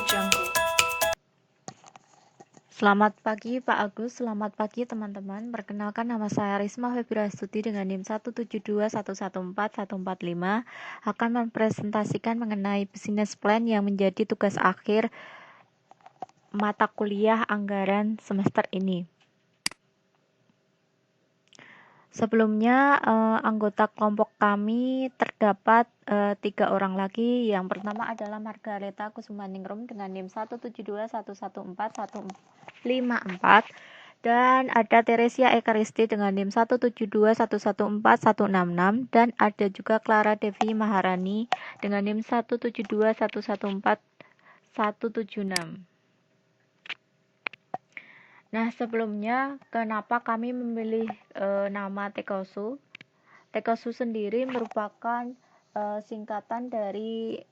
Jungle. Selamat pagi Pak Agus, selamat pagi teman-teman. Perkenalkan nama saya Risma Febriastuti dengan NIM 172114145 akan mempresentasikan mengenai business plan yang menjadi tugas akhir mata kuliah anggaran semester ini. Sebelumnya anggota kelompok kami terdapat 3 orang lagi. Yang pertama adalah Margareta Kusumaningrum dengan NIM 172114154 dan ada Teresia Ekaristi dengan NIM 172114166 dan ada juga Clara Devi Maharani dengan NIM 172114176. Nah, sebelumnya kenapa kami memilih nama Tekosu? Tekosu sendiri merupakan singkatan dari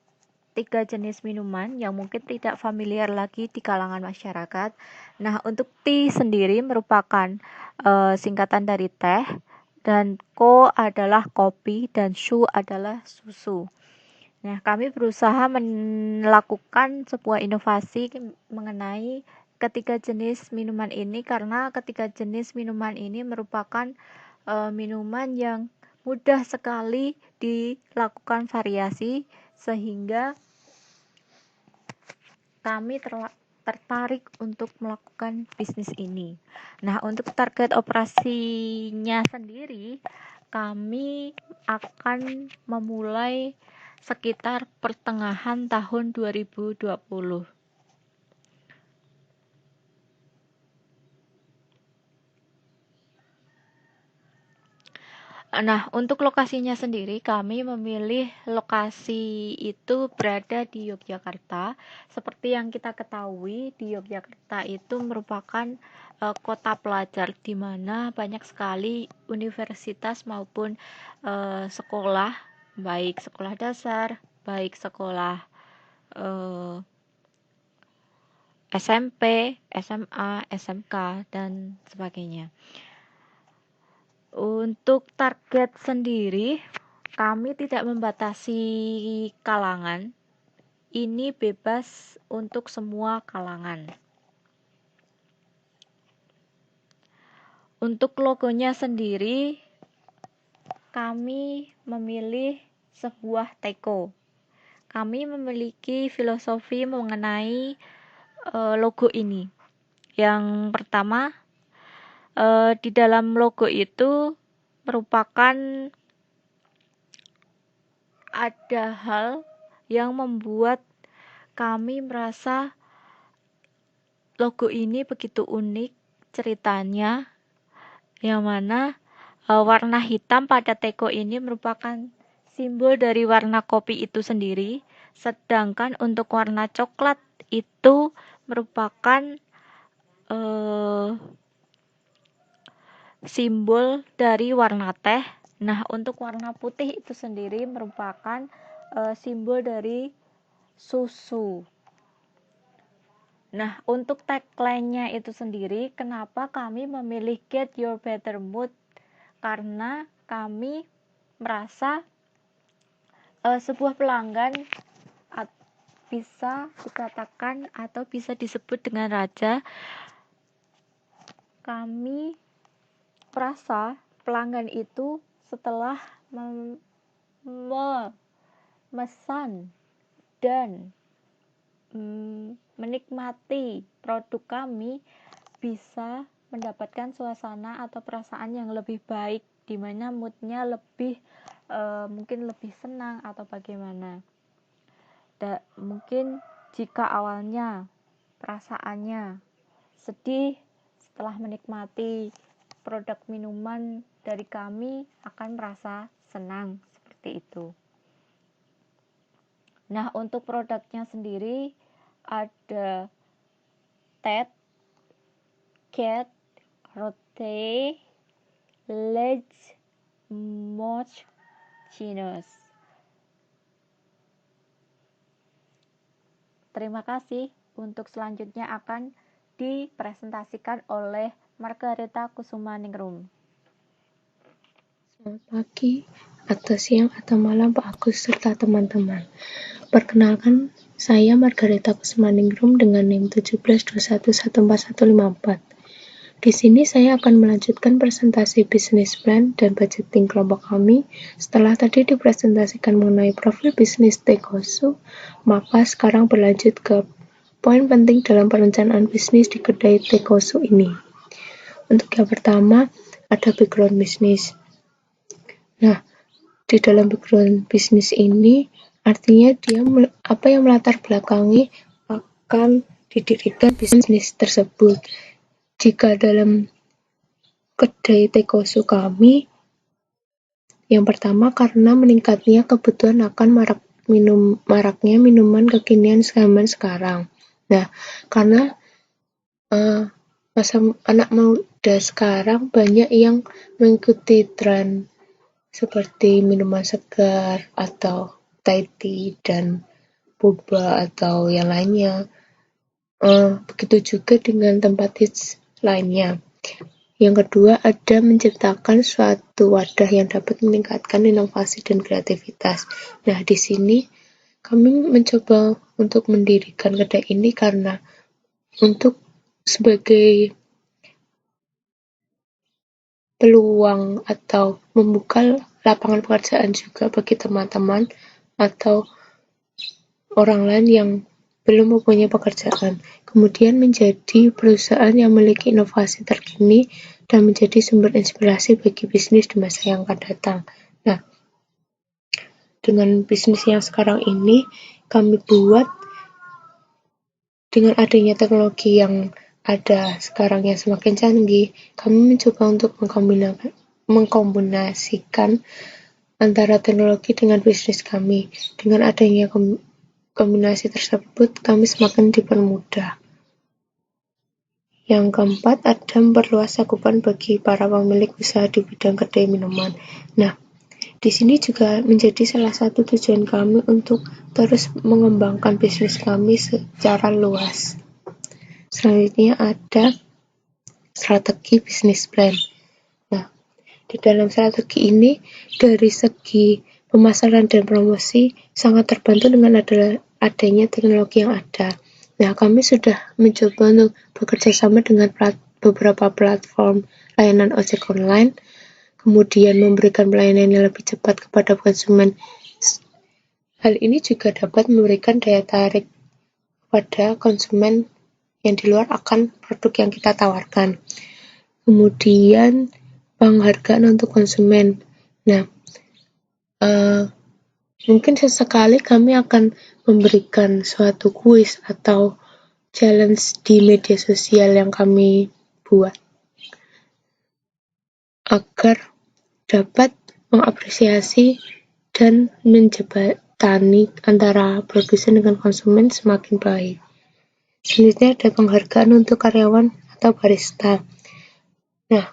3 jenis minuman yang mungkin tidak familiar lagi di kalangan masyarakat. Nah, untuk tea sendiri merupakan singkatan dari teh, dan ko adalah kopi, dan su adalah susu. Nah, kami berusaha melakukan sebuah inovasi mengenai ketiga jenis minuman ini karena ketiga jenis minuman ini merupakan minuman yang mudah sekali dilakukan variasi sehingga kami tertarik untuk melakukan bisnis ini. Nah, untuk target operasinya sendiri kami akan memulai sekitar pertengahan tahun 2020. Nah, untuk lokasinya sendiri kami memilih lokasi itu berada di Yogyakarta. Seperti yang kita ketahui, di Yogyakarta itu merupakan kota pelajar di mana banyak sekali universitas maupun sekolah, baik sekolah dasar, baik sekolah SMP, SMA, SMK, dan sebagainya. Untuk target sendiri, kami tidak membatasi kalangan. Ini bebas untuk semua kalangan. Untuk logonya sendiri, kami memilih sebuah teko. Kami memiliki filosofi mengenai logo ini. Yang pertama, di dalam logo itu merupakan ada hal yang membuat kami merasa logo ini begitu unik ceritanya, yang mana warna hitam pada teko ini merupakan simbol dari warna kopi itu sendiri, sedangkan untuk warna coklat itu merupakan simbol dari warna teh. Nah, untuk warna putih itu sendiri merupakan simbol dari susu. Nah, untuk tagline-nya itu sendiri, kenapa kami memilih Get Your Better Mood? Karena kami merasa sebuah pelanggan bisa dikatakan atau bisa disebut dengan raja. Kami merasa pelanggan itu setelah memesan dan menikmati produk kami bisa mendapatkan suasana atau perasaan yang lebih baik, di mana moodnya lebih mungkin lebih senang atau bagaimana. Mungkin jika awalnya perasaannya sedih, setelah menikmati produk minuman dari kami akan merasa senang seperti itu. Nah, untuk produknya sendiri ada Ted, Cat, Rote, Ledge, Mochaccino. Terima kasih. Untuk selanjutnya akan dipresentasikan oleh Margareta Kusumaningrum. Selamat pagi, atau siang, atau malam Pak Agus serta teman-teman. Perkenalkan, Saya Margareta Kusmaningrum dengan NIM 1721145154. Di sini saya akan melanjutkan presentasi bisnis plan dan budgeting kelompok kami. Setelah tadi dipresentasikan mengenai profil bisnis Tekosu, maka sekarang berlanjut ke poin penting dalam perencanaan bisnis di kedai Tekosu ini. Untuk yang pertama, ada background bisnis. Nah, di dalam background bisnis ini, artinya dia apa yang melatar belakangi akan didirikan bisnis tersebut. Jika dalam kedai Tekosu kami, yang pertama karena meningkatnya kebutuhan akan maraknya minuman kekinian zaman sekarang. Nah, karena masa anak muda sekarang banyak yang mengikuti tren seperti minuman segar atau Thai tea dan boba atau yang lainnya. Begitu juga dengan tempat hits lainnya. Yang kedua, ada menciptakan suatu wadah yang dapat meningkatkan inovasi dan kreativitas. Nah, di sini kami mencoba untuk mendirikan kedai ini karena untuk sebagai peluang atau membuka lapangan pekerjaan juga bagi teman-teman atau orang lain yang belum mempunyai pekerjaan. Kemudian menjadi perusahaan yang memiliki inovasi terkini dan menjadi sumber inspirasi bagi bisnis di masa yang akan datang. Nah, dengan bisnis yang sekarang ini kami buat dengan adanya teknologi yang ada sekarang yang semakin canggih, kami mencoba untuk mengkombinasikan antara teknologi dengan bisnis kami. Dengan adanya kombinasi tersebut, kami semakin dipermudah. Yang keempat, ada memperluas cakupan bagi para pemilik usaha di bidang kedai minuman. Nah, di sini juga menjadi salah satu tujuan kami untuk terus mengembangkan bisnis kami secara luas. Selanjutnya ada strategi bisnis plan. Nah, di dalam strategi ini dari segi pemasaran dan promosi sangat terbantu dengan adanya teknologi yang ada. Nah, kami sudah mencoba untuk bekerja sama dengan beberapa platform layanan ojek online, kemudian memberikan pelayanan yang lebih cepat kepada konsumen. Hal ini juga dapat memberikan daya tarik kepada konsumen yang di luar akan produk yang kita tawarkan. Kemudian penghargaan untuk konsumen. Nah, mungkin sesekali kami akan memberikan suatu kuis atau challenge di media sosial yang kami buat agar dapat mengapresiasi dan menjembatani antara produsen dengan konsumen semakin baik. Selanjutnya ada penghargaan untuk karyawan atau barista. Nah,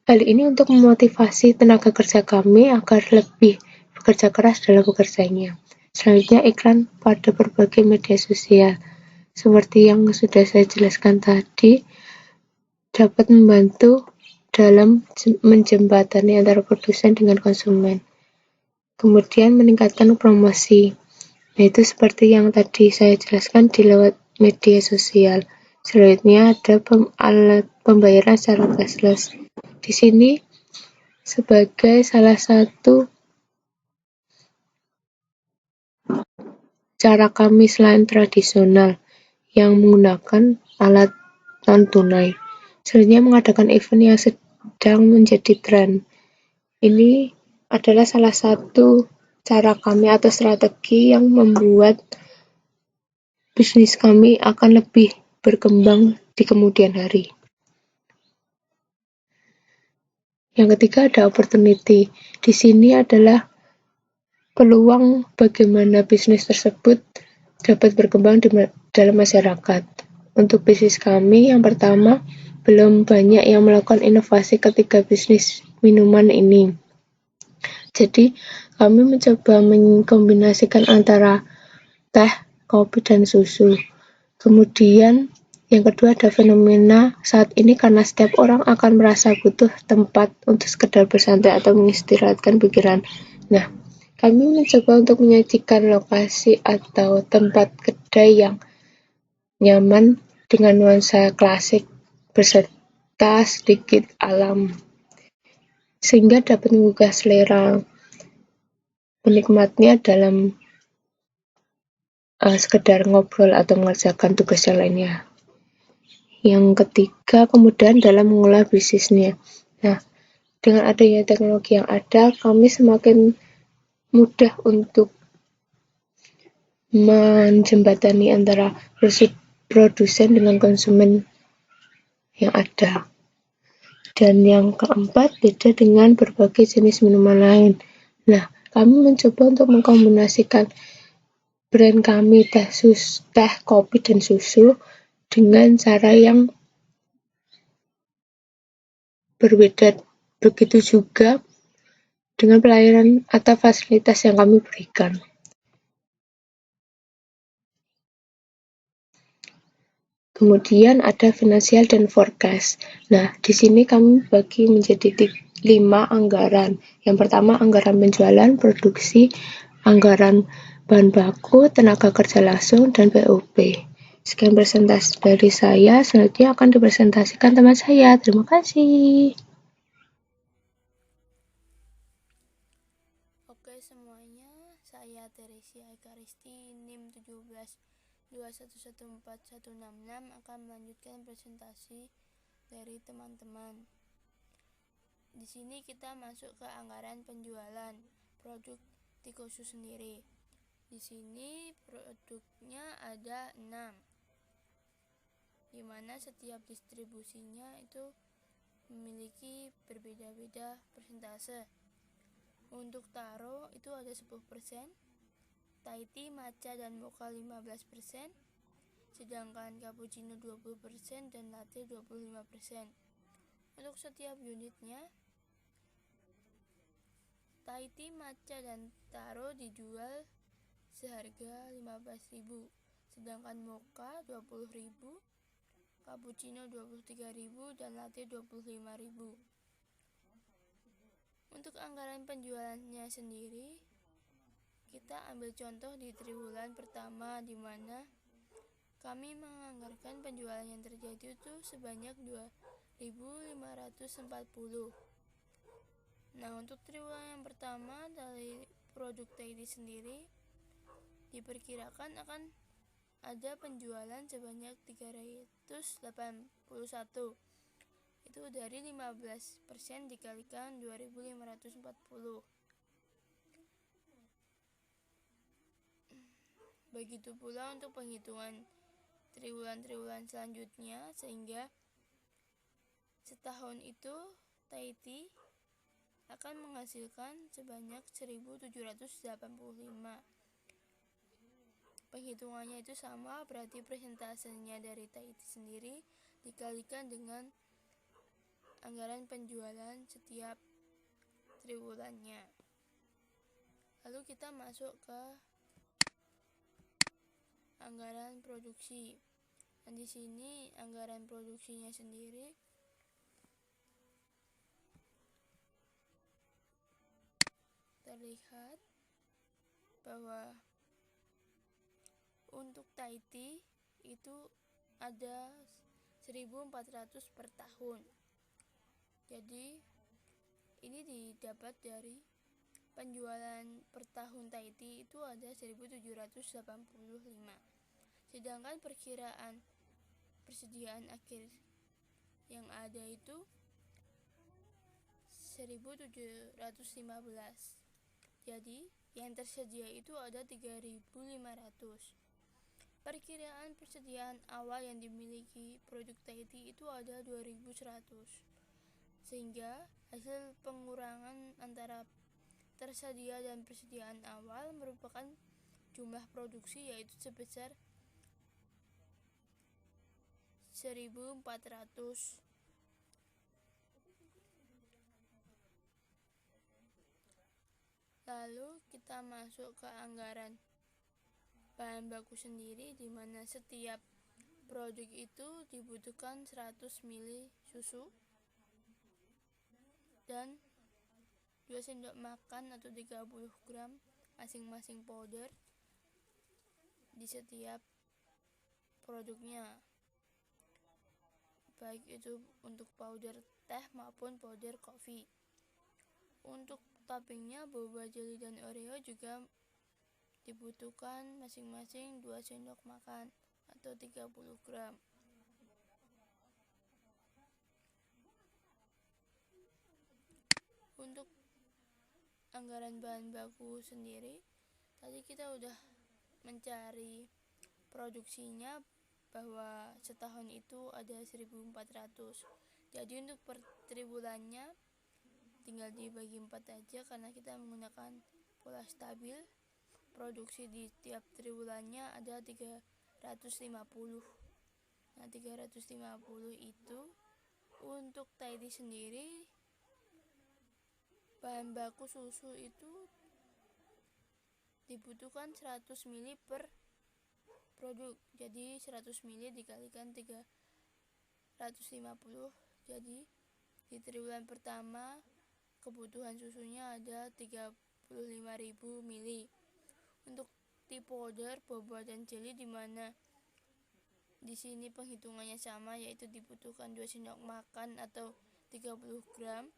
hal ini untuk memotivasi tenaga kerja kami agar lebih bekerja keras dalam bekerjanya. Selanjutnya iklan pada berbagai media sosial. Seperti yang sudah saya jelaskan tadi, dapat membantu dalam menjembatani antara produsen dengan konsumen. Kemudian meningkatkan promosi. Nah, itu seperti yang tadi saya jelaskan di lewat media sosial. Selanjutnya ada alat pembayaran secara cashless. Di sini sebagai salah satu cara kami selain tradisional yang menggunakan alat non-tunai. Selanjutnya mengadakan event yang sedang menjadi tren. Ini adalah salah satu cara kami atau strategi yang membuat bisnis kami akan lebih berkembang di kemudian hari. Yang ketiga ada opportunity. Di sini adalah peluang bagaimana bisnis tersebut dapat berkembang dalam masyarakat. Untuk bisnis kami, yang pertama, belum banyak yang melakukan inovasi ketika bisnis minuman ini. Jadi, kami mencoba mengkombinasikan antara teh, kopi, dan susu. Kemudian, yang kedua ada fenomena saat ini karena setiap orang akan merasa butuh tempat untuk sekedar bersantai atau mengistirahatkan pikiran. Nah, kami mencoba untuk menyajikan lokasi atau tempat kedai yang nyaman dengan nuansa klasik beserta sedikit alam, sehingga dapat menggugah selera penikmatnya dalam sekedar ngobrol atau mengerjakan tugas yang lainnya. Yang ketiga, kemudahan dalam mengolah bisnisnya. Nah, dengan adanya teknologi yang ada, kami semakin mudah untuk menjembatani antara produsen dengan konsumen yang ada. Dan yang keempat, beda dengan berbagai jenis minuman lain. Nah, kami mencoba untuk mengkombinasikan brand kami teh, kopi, dan susu dengan cara yang berbeda. Begitu juga dengan pelayanan atau fasilitas yang kami berikan. Kemudian ada finansial dan forecast. Nah, di sini kami bagi menjadi 5 anggaran. Yang pertama, anggaran penjualan, produksi, anggaran bahan baku, tenaga kerja langsung, dan BOP. Sekian presentasi dari saya, selanjutnya akan dipresentasikan teman saya. Terima kasih. Oke semuanya, saya Teresia Ekaristi, NIM 17211416 akan melanjutkan presentasi dari teman-teman. Di sini kita masuk ke anggaran penjualan produk Tikosu sendiri. Di sini produknya ada 6, di mana setiap distribusinya itu memiliki berbeda-beda persentase. Untuk taro itu ada 10%, Thai tea, matcha, dan mocha 15%, sedangkan cappuccino 20% dan latte 25%. Untuk setiap unitnya, Thai tea, matcha, dan taro dijual seharga 15.000, sedangkan mocha 20.000, cappuccino 23.000, dan latte 25.000. Untuk anggaran penjualannya sendiri, kita ambil contoh di triwulan pertama, di mana kami menganggarkan penjualan yang terjadi itu sebanyak 2.540. Nah, untuk triwulan yang pertama dari produk Thai tea sendiri diperkirakan akan ada penjualan sebanyak 381. Itu dari 15% dikalikan 2.540. Begitu pula untuk penghitungan triwulan-triwulan selanjutnya, sehingga setahun itu Thai tea akan menghasilkan sebanyak 1.785. Penghitungannya itu sama, berarti persentasenya dari Thai tea sendiri dikalikan dengan anggaran penjualan setiap triwulannya. Lalu kita masuk ke anggaran produksi. Dan di sini anggaran produksinya sendiri terlihat bahwa untuk Thai tea itu ada 1.400 per tahun. Jadi ini didapat dari penjualan per tahun Thai tea itu ada 1.785. Sedangkan perkiraan persediaan akhir yang ada itu 1.715. Jadi yang tersedia itu ada 3.500. Perkiraan persediaan awal yang dimiliki produk Thai tea itu ada 2.100. Sehingga hasil pengurangan antara tersedia dan persediaan awal merupakan jumlah produksi, yaitu sebesar 1.400. Lalu kita masuk ke anggaran bahan baku sendiri, di mana setiap produk itu dibutuhkan 100 ml susu dan 2 sendok makan atau 30 gram masing-masing powder di setiap produknya, baik itu untuk powder teh maupun powder kopi. Untuk toppingnya, boba, jelly, dan oreo juga dibutuhkan masing-masing 2 sendok makan atau 30 gram. Untuk anggaran bahan baku sendiri, tadi kita udah mencari produksinya bahwa setahun itu ada 1.400. Jadi untuk per triwulannya tinggal dibagi 4 aja karena kita menggunakan pola stabil. Produksi di tiap triwulannya ada 350. Nah, 350 itu untuk Tidy sendiri, bahan baku susu itu dibutuhkan 100 ml per produk. Jadi 100 ml dikalikan 350. Jadi di triwulan pertama kebutuhan susunya ada 35.000 ml. Untuk tea powder, boba, dan jelly di mana di sini penghitungannya sama, yaitu dibutuhkan 2 sendok makan atau 30 gram.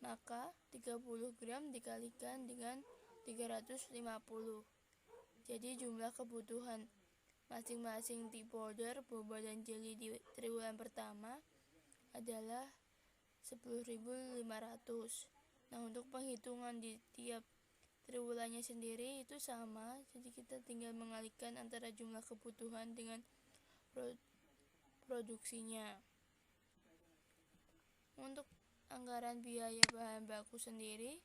Maka 30 gram dikalikan dengan 350. Jadi jumlah kebutuhan masing-masing tea powder, boba, dan jelly di triwulan pertama adalah 10.500. Nah, untuk penghitungan di tiap triwulannya sendiri itu sama, jadi kita tinggal mengalihkan antara jumlah kebutuhan dengan produksinya. Untuk anggaran biaya bahan baku sendiri,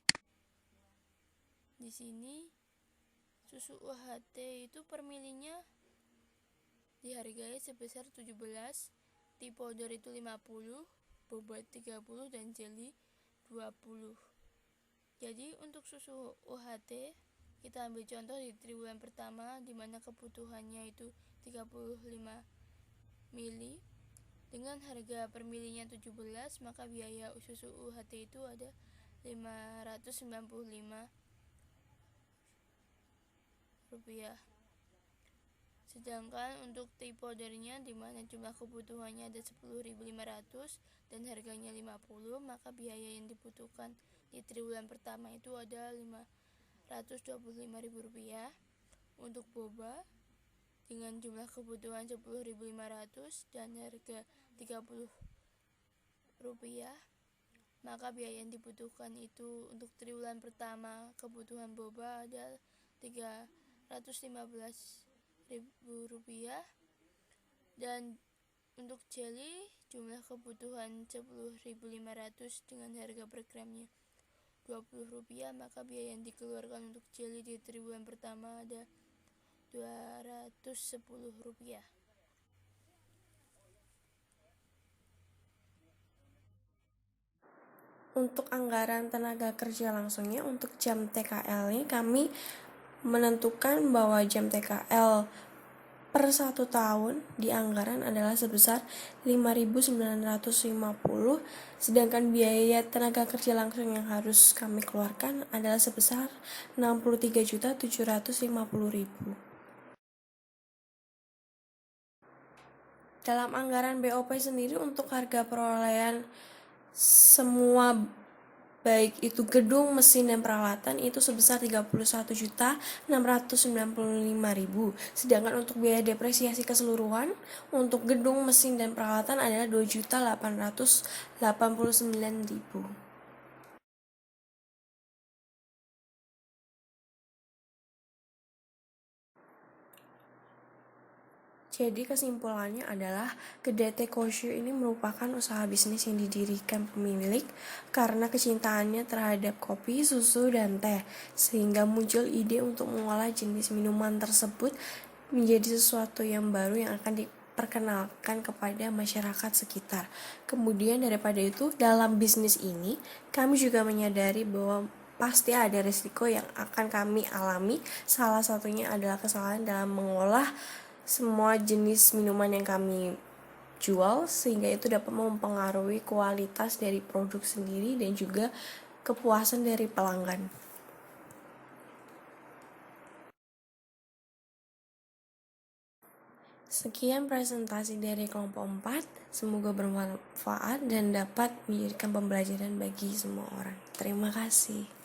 di sini susu UHT itu per milinya dihargai sebesar 17, tea powder itu 50, boba 30, dan jelly 20. Jadi untuk susu UHT kita ambil contoh di triwulan pertama di mana kebutuhannya itu 35 mili. Dengan harga per milinya 17, maka biaya susu UHT itu ada 595 rupiah. Sedangkan untuk tea powdernya di mana jumlah kebutuhannya ada 10.500 dan harganya 50, maka biaya yang dibutuhkan di triwulan pertama itu ada 525.000 rupiah. Untuk boba dengan jumlah kebutuhan 10.500 dan harga 30 rupiah, maka biaya yang dibutuhkan itu untuk triwulan pertama kebutuhan boba ada 315.000 rupiah. Dan untuk jelly jumlah kebutuhan 10.500 dengan harga per gramnya 20 rupiah, maka biaya yang dikeluarkan untuk jelly di triwulan pertama ada 210 rupiah. Untuk anggaran tenaga kerja langsungnya, untuk jam TKL ini kami menentukan bahwa jam TKL per 1 tahun di anggaran adalah sebesar 5.950, sedangkan biaya tenaga kerja langsung yang harus kami keluarkan adalah sebesar 63.750.000. Dalam anggaran BOP sendiri untuk harga perolehan semua baik itu gedung, mesin, dan peralatan itu sebesar 31.695.000. Sedangkan untuk biaya depresiasi keseluruhan untuk gedung, mesin, dan peralatan adalah 2.889.000. Jadi kesimpulannya adalah kedai Teh Koshu ini merupakan usaha bisnis yang didirikan pemilik karena kecintaannya terhadap kopi, susu, dan teh, sehingga muncul ide untuk mengolah jenis minuman tersebut menjadi sesuatu yang baru yang akan diperkenalkan kepada masyarakat sekitar. Kemudian daripada itu, dalam bisnis ini kami juga menyadari bahwa pasti ada risiko yang akan kami alami. Salah satunya adalah kesalahan dalam mengolah semua jenis minuman yang kami jual, sehingga itu dapat mempengaruhi kualitas dari produk sendiri dan juga kepuasan dari pelanggan. Sekian presentasi dari kelompok 4, semoga bermanfaat dan dapat menjadikan pembelajaran bagi semua orang. Terima kasih.